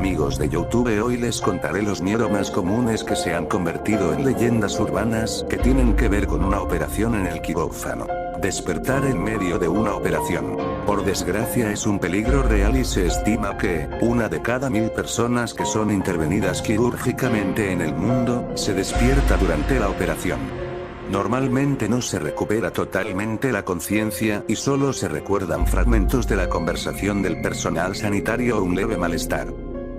amigos de YouTube, hoy les contaré los miedos más comunes que se han convertido en leyendas urbanas que tienen que ver con una operación en el quirófano. Despertar en medio de una operación. Por desgracia es un peligro real y se estima que, 1 de cada 1000 personas que son intervenidas quirúrgicamente en el mundo, se despierta durante la operación. Normalmente no se recupera totalmente la conciencia y solo se recuerdan fragmentos de la conversación del personal sanitario o un leve malestar.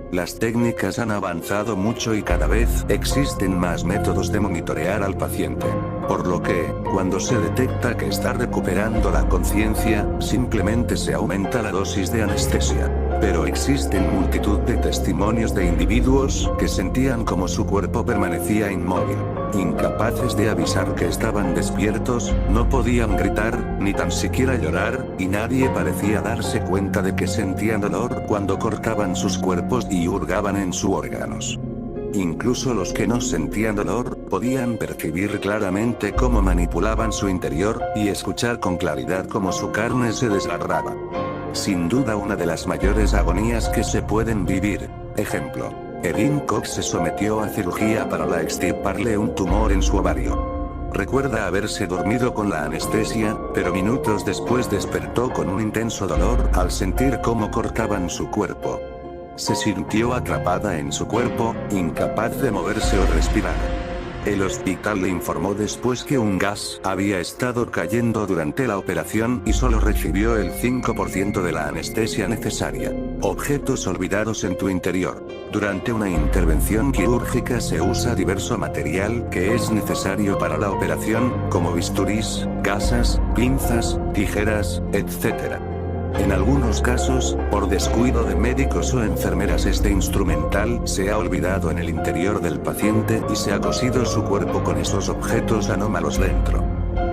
Las técnicas han avanzado mucho y cada vez existen más métodos de monitorear al paciente. Por lo que, cuando se detecta que está recuperando la conciencia, simplemente se aumenta la dosis de anestesia. Pero existen multitud de testimonios de individuos que sentían como su cuerpo permanecía inmóvil, incapaces de avisar que estaban despiertos, no podían gritar, ni tan siquiera llorar, y nadie parecía darse cuenta de que sentían dolor cuando cortaban sus cuerpos y hurgaban en sus órganos. Incluso los que no sentían dolor, podían percibir claramente cómo manipulaban su interior, y escuchar con claridad cómo su carne se desgarraba. Sin duda una de las mayores agonías que se pueden vivir. Ejemplo. Erin Cox se sometió a cirugía para extirparle un tumor en su ovario. Recuerda haberse dormido con la anestesia, pero minutos después despertó con un intenso dolor al sentir cómo cortaban su cuerpo. Se sintió atrapada en su cuerpo, incapaz de moverse o respirar. El hospital le informó después que un gas había estado cayendo durante la operación y solo recibió el 5% de la anestesia necesaria. Objetos olvidados en tu interior. Durante una intervención quirúrgica se usa diverso material que es necesario para la operación, como bisturís, gasas, pinzas, tijeras, etc. En algunos casos, por descuido de médicos o enfermeras, este instrumental se ha olvidado en el interior del paciente y se ha cosido su cuerpo con esos objetos anómalos dentro.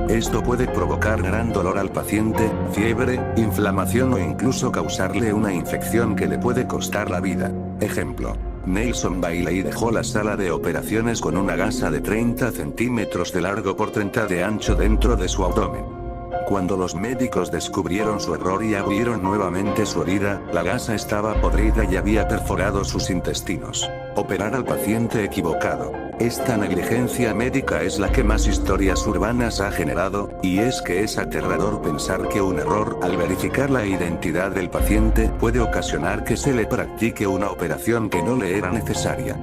Esto puede provocar gran dolor al paciente, fiebre, inflamación o incluso causarle una infección que le puede costar la vida. Ejemplo. Nelson Bailey dejó la sala de operaciones con una gasa de 30 centímetros de largo por 30 de ancho dentro de su abdomen. Cuando los médicos descubrieron su error y abrieron nuevamente su herida, la gasa estaba podrida y había perforado sus intestinos. Operar al paciente equivocado. Esta negligencia médica es la que más historias urbanas ha generado, y es que es aterrador pensar que un error al verificar la identidad del paciente puede ocasionar que se le practique una operación que no le era necesaria.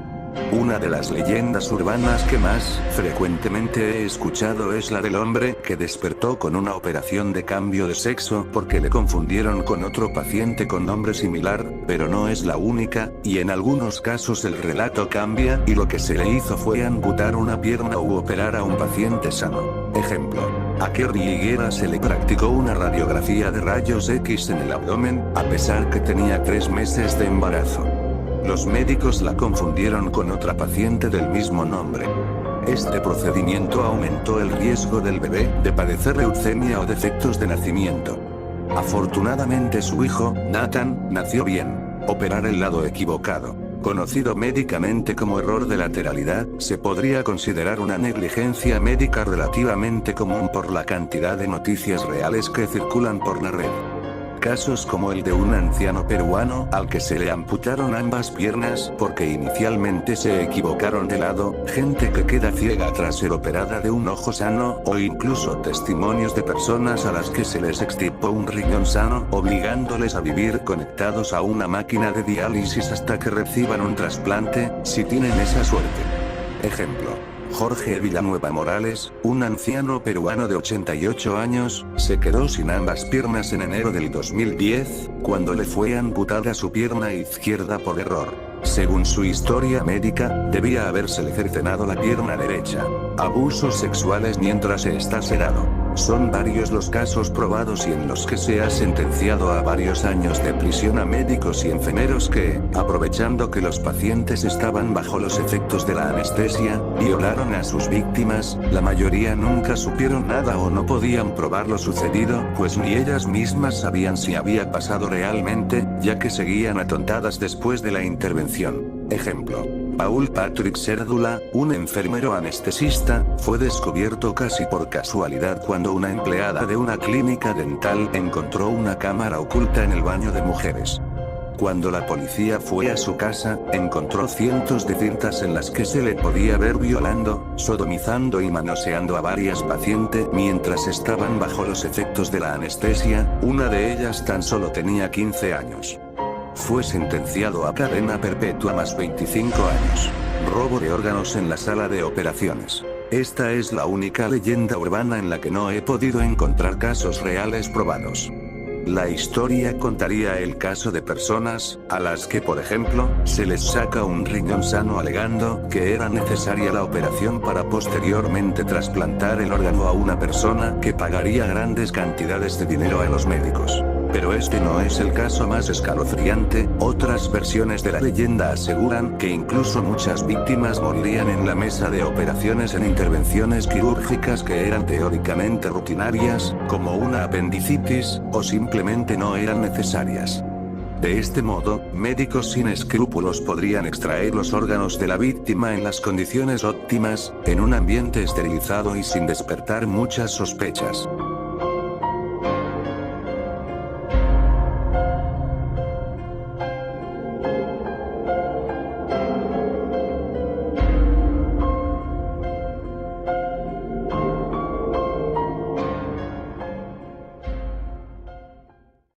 Una de las leyendas urbanas que más frecuentemente he escuchado es la del hombre que despertó con una operación de cambio de sexo porque le confundieron con otro paciente con nombre similar, pero no es la única, y en algunos casos el relato cambia y lo que se le hizo fue amputar una pierna u operar a un paciente sano. Ejemplo. A Kerry Higuera se le practicó una radiografía de rayos X en el abdomen, a pesar que tenía 3 meses de embarazo. Los médicos la confundieron con otra paciente del mismo nombre. Este procedimiento aumentó el riesgo del bebé de padecer leucemia o defectos de nacimiento. Afortunadamente su hijo, Nathan, nació bien. Operar el lado equivocado, conocido médicamente como error de lateralidad, se podría considerar una negligencia médica relativamente común por la cantidad de noticias reales que circulan por la red. Casos como el de un anciano peruano al que se le amputaron ambas piernas porque inicialmente se equivocaron de lado, gente que queda ciega tras ser operada de un ojo sano, o incluso testimonios de personas a las que se les extirpó un riñón sano, obligándoles a vivir conectados a una máquina de diálisis hasta que reciban un trasplante, si tienen esa suerte. Ejemplo. Jorge Villanueva Morales, un anciano peruano de 88 años, se quedó sin ambas piernas en enero del 2010, cuando le fue amputada su pierna izquierda por error. Según su historia médica, debía habérsele cercenado la pierna derecha. Abusos sexuales mientras está sedado. Son varios los casos probados y en los que se ha sentenciado a varios años de prisión a médicos y enfermeros que, aprovechando que los pacientes estaban bajo los efectos de la anestesia, violaron a sus víctimas. La mayoría nunca supieron nada o no podían probar lo sucedido, pues ni ellas mismas sabían si había pasado realmente, ya que seguían atontadas después de la intervención. Ejemplo. Paul Patrick Sérdula, un enfermero anestesista, fue descubierto casi por casualidad cuando una empleada de una clínica dental encontró una cámara oculta en el baño de mujeres. Cuando la policía fue a su casa, encontró cientos de cintas en las que se le podía ver violando, sodomizando y manoseando a varias pacientes mientras estaban bajo los efectos de la anestesia. Una de ellas tan solo tenía 15 años. Fue sentenciado a cadena perpetua más 25 años. Robo de órganos en la sala de operaciones. Esta es la única leyenda urbana en la que no he podido encontrar casos reales probados. La historia contaría el caso de personas, a las que por ejemplo, se les saca un riñón sano alegando que era necesaria la operación para posteriormente trasplantar el órgano a una persona que pagaría grandes cantidades de dinero a los médicos. Pero este no es el caso más escalofriante. Otras versiones de la leyenda aseguran que incluso muchas víctimas morían en la mesa de operaciones en intervenciones quirúrgicas que eran teóricamente rutinarias, como una apendicitis, o simplemente no eran necesarias. De este modo, médicos sin escrúpulos podrían extraer los órganos de la víctima en las condiciones óptimas, en un ambiente esterilizado y sin despertar muchas sospechas.